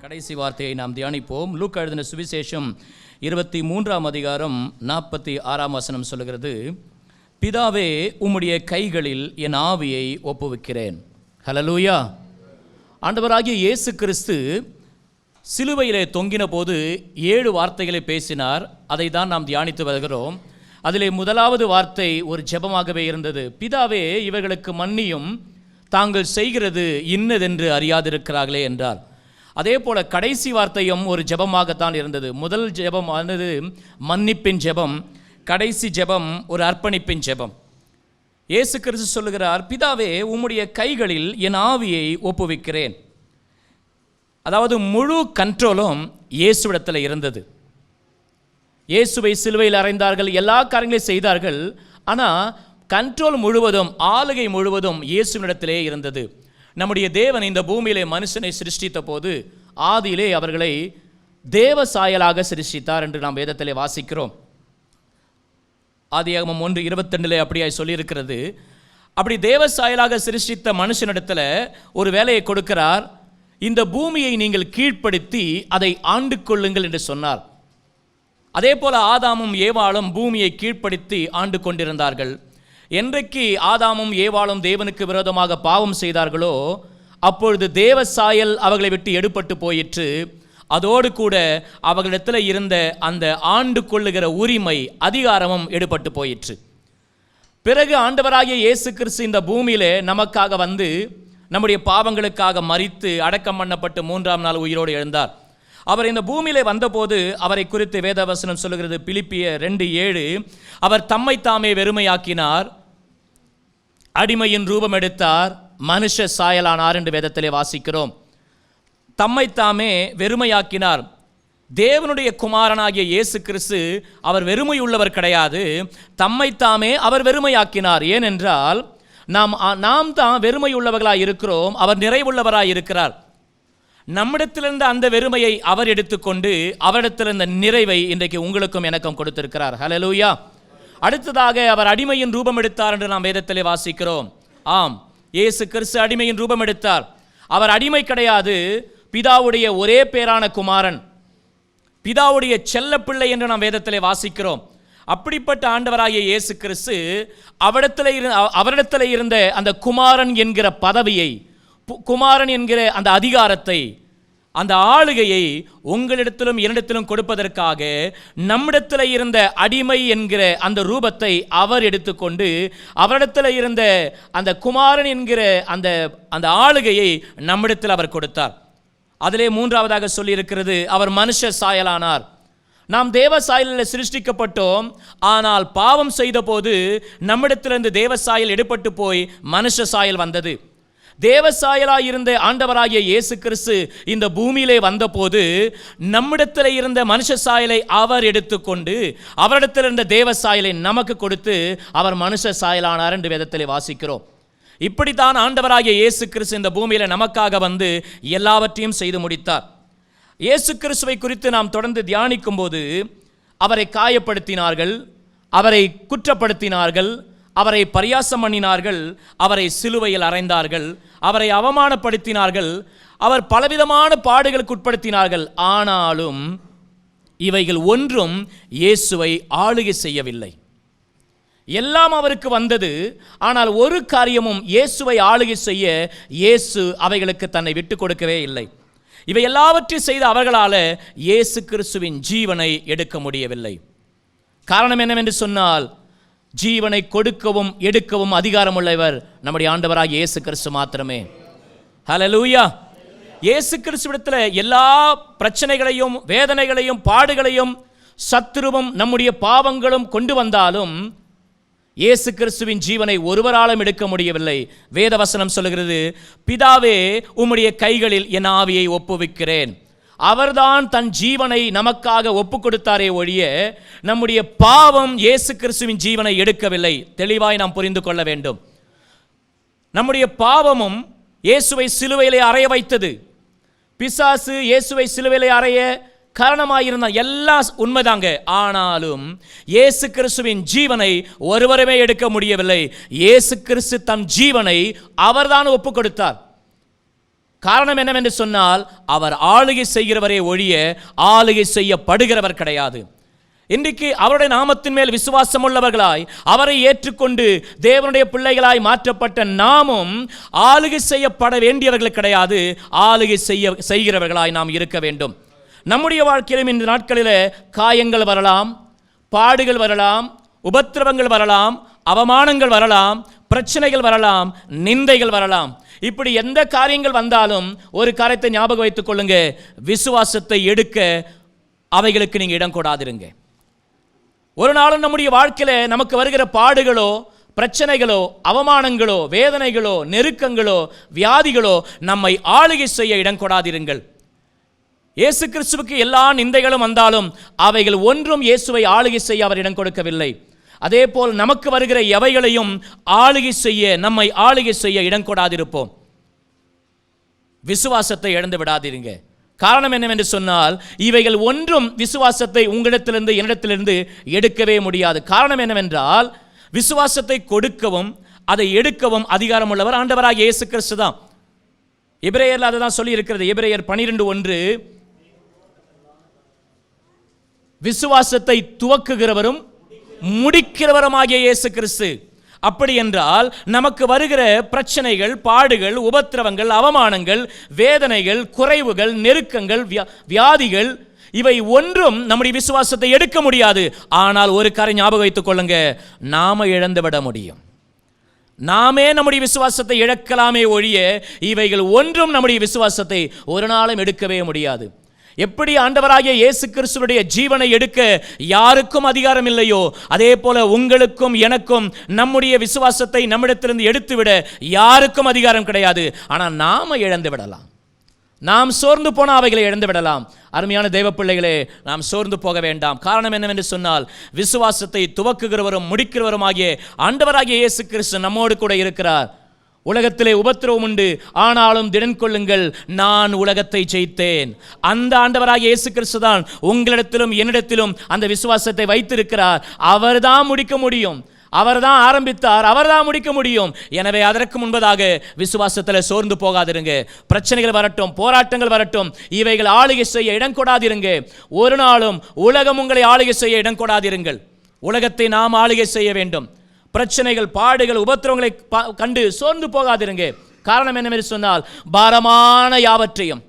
கடைசி வார்த்தையை நாம் தியானிப்போம். லூக்கா எழுதின சுவிசேஷம் 23ஆம் அதிகாரம் 46ஆம் வசனம் சொல்லுகிறது, பிதாவே உம்முடைய கைகளில் என் ஆவியை ஒப்புவிக்கிறேன். ஹல்லேலூயா. ஆண்டவராகிய இயேசு கிறிஸ்து சிலுவையிலே தொங்கின போது 7 வார்த்தைகளை பேசினார். அதை தான் நாம் தியானித்து வருகிறோம். அதிலே முதலாவது வார்த்தை ஒரு ஜெபமாகவே இருந்தது. பிதாவே இவர்களுக்கு மன்னியும், தாங்கள் செய்கிறது இன்னதென்று அறியாதிருக்கிறார்களே என்றார். அதே போல கடைசி வார்த்தையும் ஒரு ஜெபமாகத்தான் இருந்தது. முதல் ஜெபம் ஆனது மன்னிப்பின் ஜெபம், கடைசி ஜெபம் ஒரு அர்ப்பணிப்பின் ஜெபம். இயேசு கிறிஸ்து சொல்லுகிறார், பிதாவே உம்முடைய கைகளில் என் ஆவியை ஒப்புவிக்கிறேன். அதாவது முழு கண்ட்ரோலும் இயேசுவிடத்தில் இருந்தது. இயேசுவை சிலுவையில் அறைந்தார்கள், எல்லா காரியங்களையும் செய்தார்கள். ஆனால் கண்ட்ரோல் முழுவதும், ஆளுகை முழுவதும் இயேசுவிடத்திலே இருந்தது. நம்முடைய தேவன் இந்த பூமியிலே மனுஷனை சிருஷ்டித்த போது ஆதியிலே அவர்களை தேவ சாயலாக சிருஷ்டித்தார் என்று நாம் வேதத்திலே வாசிக்கிறோம். ஆதியாகமம் 1:22 அப்படியாய் சொல்லியிருக்கிறது. அப்படி தேவ சாயலாக சிருஷ்டித்த மனுஷனிடத்தில் ஒரு வேலையை கொடுக்கிறார். இந்த பூமியை நீங்கள் கீழ்ப்படுத்தி அதை ஆண்டு கொள்ளுங்கள் என்று சொன்னார். அதே போல ஆதாமும் ஏவாளும் பூமியை கீழ்ப்படுத்தி ஆண்டு கொண்டிருந்தார்கள். என்றைக்கு ஆதாமும் ஏவாளும் தேவனுக்கு விரோதமாக பாவம் செய்தார்களோ அப்பொழுது தேவ சாயல் அவர்களை விட்டு எடுபட்டு போயிற்று. அதோடு கூட அவர்களிடத்தில் இருந்த அந்த ஆண்டு கொள்ளுகிற உரிமை, அதிகாரமும் எடுபட்டு போயிற்று. பிறகு ஆண்டவராகிய இயேசு கிறிஸ்து இந்த பூமியிலே நமக்காக வந்து நம்முடைய பாவங்களுக்காக மரித்து அடக்கம் பண்ணப்பட்டு 3ஆம் நாள் உயிரோடு எழுந்தார். அவர் இந்த பூமியிலே வந்தபோது அவரை குறித்து வேதவசனம் சொல்லுகிறது. பிலிப்பியர் 2:7, அவர் தம்மை தாமே வெறுமையாக்கினார், அடிமையின் ரூபம் எடுத்தார், மனுஷ சாயலானார் என்று வேதத்திலே வாசிக்கிறோம். தம்மை தாமே வெறுமையாக்கினார். தேவனுடைய குமாரனாகிய இயேசு கிறிஸ்து அவர் வெறுமையுள்ளவர் கிடையாது. தம்மை தாமே அவர் வெறுமையாக்கினார். ஏனென்றால் நாம் தான் வெறுமையுள்ளவர்களாக இருக்கிறோம், அவர் நிறைவுள்ளவராக இருக்கிறார். நம்மிடத்திலிருந்த அந்த வெறுமையை அவர் எடுத்துக்கொண்டு அவரிடத்திலிருந்த நிறைவை இன்றைக்கு உங்களுக்கும் எனக்கும் கொடுத்திருக்கிறார். ஹல்லேலூயா. அடுத்ததாக அவர் அடிமையின் ரூபம் எடுத்தார் என்று நாம் வேதத்திலே வாசிக்கிறோம். ஆம், இயேசு கிறிஸ்து அடிமையின் ரூபம் எடுத்தார். அவர் அடிமை கிடையாது, பிதாவுடைய ஒரே பேரான குமாரன், பிதாவுடைய செல்ல பிள்ளை என்று நாம் வேதத்திலே வாசிக்கிறோம். அப்படிப்பட்ட ஆண்டவராகிய இயேசு கிறிஸ்து அவரிடத்தில் இருந்த அந்த குமாரன் என்கிற பதவியை, குமாரன் என்கிற அந்த அதிகாரத்தை, அந்த ஆளுகையை உங்களிடத்திலும் என்னிடத்திலும் கொடுப்பதற்காக நம்மிடத்தில் இருந்த அடிமை என்கிற அந்த ரூபத்தை அவர் எடுத்துக்கொண்டு அவரிடத்தில் இருந்த அந்த குமாரன் என்கிற அந்த ஆளுகையை நம்மிடத்தில் அவர் கொடுத்தார். அதிலே 3ஆவதாக சொல்லியிருக்கிறது, அவர் மனுஷ சாயலானார். நாம் தேவ சாயலில் சிருஷ்டிக்கப்பட்டோம். ஆனால் பாவம் செய்த போது நம்மிடத்திலிருந்து தேவ சாயல் எடுபட்டு போய் மனுஷ சாயல் வந்தது. தேவசாயலாய் இருந்த ஆண்டவராகிய இயேசு கிறிஸ்து இந்த பூமியிலே வந்தபோது நம்மிடத்தில் இருந்த மனுஷ சாயலை அவர் எடுத்துக்கொண்டு அவரிடத்தில் இருந்த தேவ சாயலை நமக்கு கொடுத்து அவர் மனுஷ சாயலானார் என்று வேதத்திலே வாசிக்கிறோம். இப்படித்தான் ஆண்டவராகிய இயேசு கிறிஸ்து இந்த பூமியில நமக்காக வந்து எல்லாவற்றையும் செய்து முடித்தார். இயேசு கிறிஸ்துவை குறித்து நாம் தொடர்ந்து தியானிக்கும் போது அவரை காயப்படுத்தினார்கள், அவரை குற்றப்படுத்தினார்கள், அவரை பரியாசம் பண்ணினார்கள், அவரை சிலுவையில் அறைந்தார்கள், அவரை அவமானப்படுத்தினார்கள், அவர் பலவிதமான பாடுகளுக்கு உட்படுத்தினார்கள். ஆனாலும் இவைகள் ஒன்றும் இயேசுவை ஆளுகை செய்யவில்லை. எல்லாம் அவருக்கு வந்தது. ஆனால் ஒரு காரியமும் இயேசுவை ஆளுகை செய்ய இயேசு அவைகளுக்கு தன்னை விட்டு கொடுக்கவே இல்லை. இவை எல்லாவற்றையும் செய்த அவர்களால் இயேசு கிறிஸ்துவின் ஜீவனை எடுக்க முடியவில்லை. காரணம் என்னவென்று சொன்னால், ஜீவனை கொடுக்கவும் எடுக்கவும் அதிகாரம் உள்ளவர் நம்முடைய ஆண்டவராகிய இயேசு கிறிஸ்து மாத்திரமே. ஹல்லேலூயா. இயேசு கிறிஸ்துவிடத்தில் எல்லா பிரச்சனைகளையும், வேதனைகளையும், பாடுகளையும், சத்துருவும் நம்முடைய பாவங்களும் கொண்டு வந்தாலும் இயேசு கிறிஸ்துவின் ஜீவனை ஒருவராலும் எடுக்க முடியவில்லை. வேதவசனம் சொல்லுகிறது, பிதாவே உம்முடைய கைகளில் என் ஆவியை ஒப்புவிக்கிறேன். அவர்தான் தன் ஜீவனை நமக்காக ஒப்பு கொடுத்தாரே ஒழிய நம்முடைய பாவம் இயேசு கிறிஸ்துவின் ஜீவனை எடுக்கவில்லை. தெளிவாய் நாம் புரிந்து கொள்ள வேண்டும். நம்முடைய பாவமும் இயேசுவை சிலுவையிலே அறைய வைத்தது. பிசாசு இயேசுவை சிலுவையிலே அறைய காரணமாயிருந்தான். எல்லாம் உண்மைதாங்க. ஆனாலும் இயேசு கிறிஸ்துவின் ஜீவனை ஒருவருமே எடுக்க முடியவில்லை. இயேசு கிறிஸ்து தம் ஜீவனை அவர்தான் ஒப்பு கொடுத்தார். காரணம் என்னவென்று சொன்னால், அவர் ஆளுகை செய்கிறவரே ஒழிய ஆளுகை செய்யப்படுகிறவர் கிடையாது. இன்றைக்கு அவருடைய நாமத்தின் மேல் விசுவாசம் உள்ளவர்களாய், அவரை ஏற்றுக்கொண்டு தேவனுடைய பிள்ளைகளாய் மாற்றப்பட்ட நாமும் ஆளுகை செய்யப்பட வேண்டியவர்கள் கிடையாது, ஆளுகை செய்கிறவர்களாய் நாம் இருக்க வேண்டும். நம்முடைய வாழ்க்கையிலும் இந்த நாட்களில் காயங்கள் வரலாம், பாடுகள் வரலாம், உபத்திரவங்கள் வரலாம், அவமானங்கள் வரலாம், பிரச்சனைகள் வரலாம், நிந்தைகள் வரலாம். இப்படி எந்த காரியங்கள் வந்தாலும் ஒரு காரியத்தை ஞாபகம் வைத்துக் கொள்ளுங்க, விசுவாசத்தை எடுக்க அவைகளுக்கு நீங்க இடம் கொடாதிருங்க. ஒரு நாளும் நம்முடைய வாழ்க்கையில நமக்கு வருகிற பாடுகளோ, பிரச்சனைகளோ, அவமானங்களோ, வேதனைகளோ, நெருக்கங்களோ, வியாதிகளோ நம்மை ஆளுகை செய்ய இடம் கொடாதிருங்கள். இயேசு கிறிஸ்துவுக்கு எல்லா நிந்தைகளும் வந்தாலும் அவைகள் ஒன்றும் இயேசுவை ஆளுகை செய்ய அவர் இடம் கொடுக்கவில்லை. அதே போல் நமக்கு வருகிற எவைகளையும் ஆளுகை செய்ய, நம்மை ஆளுகை செய்ய இடம் கொடாதிருப்போம். விசுவாசத்தை இழந்து விடாதீருங்க. காரணம் என்னவென்று சொன்னால், இவைகள் ஒன்றும் விசுவாசத்தை உங்களிடத்திலிருந்து என்னிடத்திலிருந்து எடுக்கவே முடியாது. காரணம் என்னவென்றால், விசுவாசத்தை கொடுக்கவும் அதை எடுக்கவும் அதிகாரம் உள்ளவர் ஆண்டவராகிய இயேசு கிறிஸ்து தான். எபிரேயர்ல அதை தான் சொல்லி இருக்கிறது. எபிரேயர் 12:1, விசுவாசத்தை துவக்குகிறவரும் முடிக்கிறவருமாகிய இயேசு கிறிஸ்து. அப்படி என்றால் நமக்கு வருகிற பிரச்சனைகள், பாடுகள், உபத்திரவங்கள், அவமானங்கள், வேதனைகள், குறைவுகள், நெருக்கங்கள், வியாதிகள், இவை ஒன்றும் நம்முடைய விசுவாசத்தை எடுக்க முடியாது. ஆனால் ஒரு காரியம் ஞாபகம் வைத்துக் கொள்ளுங்க, நாம இழந்துவிட முடியும். நாமே நம்முடைய விசுவாசத்தை இழக்கலாமே ஒழிய இவைகள் ஒன்றும் நம்முடைய விசுவாசத்தை ஒரு நாளும் எடுக்கவே முடியாது. எப்படி ஆண்டவராகிய இயேசு கிறிஸ்துவுடைய ஜீவனை எடுக்க யாருக்கும் அதிகாரம் இல்லையோ, அதே போல உங்களுக்கும் எனக்கும் நம்முடைய விசுவாசத்தை நம்மிடத்திலிருந்து எடுத்துவிட யாருக்கும் அதிகாரம் கிடையாது. ஆனால் நாம இழந்து விடலாம். நாம் சோர்ந்து போன அவைகளை இழந்து விடலாம். அருமையான தேவ பிள்ளைகளே, நாம் சோர்ந்து போக வேண்டாம். காரணம் என்னவென்று சொன்னால், விசுவாசத்தை துவக்குகிறவரும் முடிக்கிறவருமாகிய ஆண்டவராகிய இயேசு கிறிஸ்து நம்மோடு கூட இருக்கிறார். உலகத்திலே உபத்திரவம் உண்டு, ஆனாலும் திடன் கொள்ளுங்கள், நான் உலகத்தை ஜெயித்தேன். அந்த ஆண்டவராகிய இயேசு கிறிஸ்து தான் உங்களிடத்திலும் என்னிடத்திலும் அந்த விசுவாசத்தை வைத்திருக்கிறார். அவர்தான் முடிக்க முடியும். அவர்தான் ஆரம்பித்தார், அவர்தான் முடிக்க முடியும். எனவே அதற்கு முன்பதாக விசுவாசத்தில் சோர்ந்து போகாதிருங்க. பிரச்சனைகள் வரட்டும், போராட்டங்கள் வரட்டும், இவைகள் ஆளுகை செய்ய இடம் கொடாதிருங்க. ஒரு நாளும் உலகம் உங்களை ஆளுகை செய்ய இடம் கொடாதிருங்கள். உலகத்தை நாம் ஆளுகை செய்ய வேண்டும். பிரச்சனைகள், பாடுகள், உபத்திரவங்களை கண்டு சோர்ந்து போகாதிருங்க. காரணம் என்னவென்று சொன்னால், பாரமான யாவற்றையும்,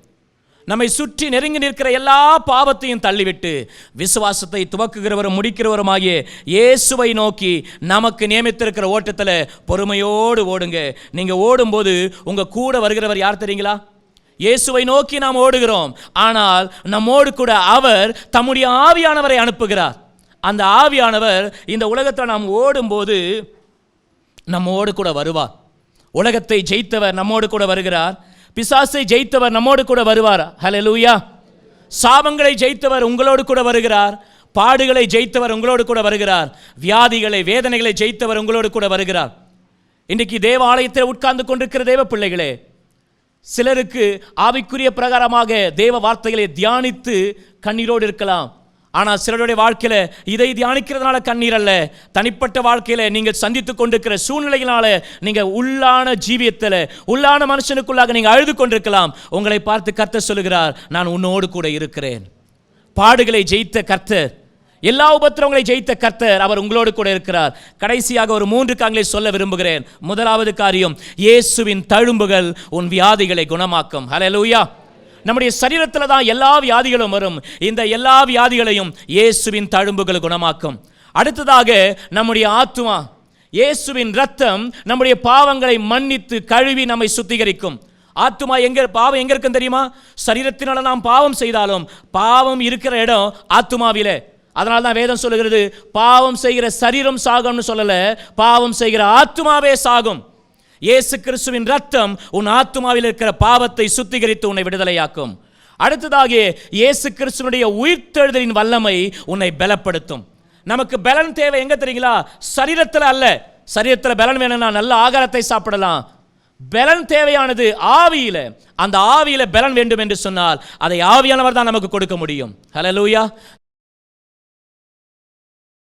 நம்மை சுற்றி நெருங்கி நிற்கிற எல்லா பாவத்தையும் தள்ளிவிட்டு விசுவாசத்தை துவக்குகிறவரும் முடிக்கிறவருமாகிய இயேசுவை நோக்கி நமக்கு நியமித்திருக்கிற ஓட்டத்தில் பொறுமையோடு ஓடுங்க. நீங்க ஓடும்போது உங்க கூட வருகிறவர் யார் தெரியுங்களா? இயேசுவை நோக்கி நாம் ஓடுகிறோம். ஆனால் நம்மோடு கூட அவர் தம்முடைய ஆவியானவரை அனுப்புகிறார். அந்த ஆவியானவர் இந்த உலகத்தில் நாம் ஓடும்போது நம்மோடு கூட வருவார். உலகத்தை ஜெயித்தவர் நம்மோடு கூட வருகிறார். பிசாசை ஜெயித்தவர் நம்மோடு கூட வருவார். ஹல்லேலூயா. சாபங்களை ஜெயித்தவர் உங்களோடு கூட வருகிறார். பாடுகளை ஜெயித்தவர் உங்களோடு கூட வருகிறார். வியாதிகளை, வேதனைகளை ஜெயித்தவர் உங்களோடு கூட வருகிறார். இன்றைக்கு தேவ ஆலயத்தில் உட்கார்ந்து கொண்டிருக்கிற தேவ பிள்ளைகளே, சிலருக்கு ஆவிக்குரிய பிரகாரமாக தேவ வார்த்தைகளை தியானித்து கண்ணீரோடு இருக்கலாம். ஆனால் சிலருடைய வாழ்க்கையில இதை தியானிக்கிறதுனால கண்ணீர் அல்ல, தனிப்பட்ட வாழ்க்கையில நீங்கள் சந்தித்துக் கொண்டிருக்கிற சூழ்நிலையினால நீங்க உள்ளான ஜீவியத்தில், உள்ளான மனுஷனுக்குள்ளாக நீங்க அழுது கொண்டிருக்கலாம். உங்களை பார்த்து கர்த்தர் சொல்லுகிறார், நான் உன்னோடு கூட இருக்கிறேன். பாடுகளை ஜெயித்த கர்த்தர், எல்லா உபத்திரவங்களை ஜெயித்த கர்த்தர், அவர் உங்களோடு கூட இருக்கிறார். கடைசியாக ஒரு 3 காரியங்களை சொல்ல விரும்புகிறேன். முதலாவது காரியம், இயேசுவின் தழும்புகள் உன் வியாதிகளை குணமாக்கும். ஹல்லேலூயா. நம்முடைய சரீரத்தில் தான் எல்லா வியாதிகளும் வரும். இந்த எல்லா வியாதிகளையும் இயேசுவின் தழும்புகள் குணமாக்கும். அடுத்ததாக நம்முடைய ஆத்துமா, இயேசுவின் ரத்தம் நம்முடைய பாவங்களை மன்னித்து கழுவி நம்மை சுத்திகரிக்கும். ஆத்துமா பாவம் எங்க இருக்குன்னு தெரியுமா? சரீரத்தினால நாம் பாவம் செய்தாலும் பாவம் இருக்கிற இடம் ஆத்துமாவிலே. அதனால தான் வேதம் சொல்லுகிறது, பாவம் செய்கிற சரீரம் சாகும்னு சொல்லல, பாவம் செய்கிற ஆத்துமாவே சாகும். இயேசு கிறிஸ்துவின் ரத்தம் உன் ஆத்துமாவில் இருக்கிற பாவத்தை சுத்திகரித்து உன்னை விடுதலையாக்கும். அடுத்ததாக இயேசு கிறிஸ்துவினுடைய உயிர்த்தெழுதலின் வல்லமை உன்னை பலப்படுத்தும். நமக்கு பலன் தேவை எங்க தெரியுங்களா? சரீரத்தில் அல்ல. சரீரத்தில் பலன் வேணும்னா நல்ல ஆகாரத்தை சாப்பிடலாம். பலன் தேவையானது ஆவியில. அந்த ஆவியில பலன் வேண்டும் என்று சொன்னால் அதை ஆவியானவர் தான் நமக்கு கொடுக்க முடியும். ஹல்லேலூயா.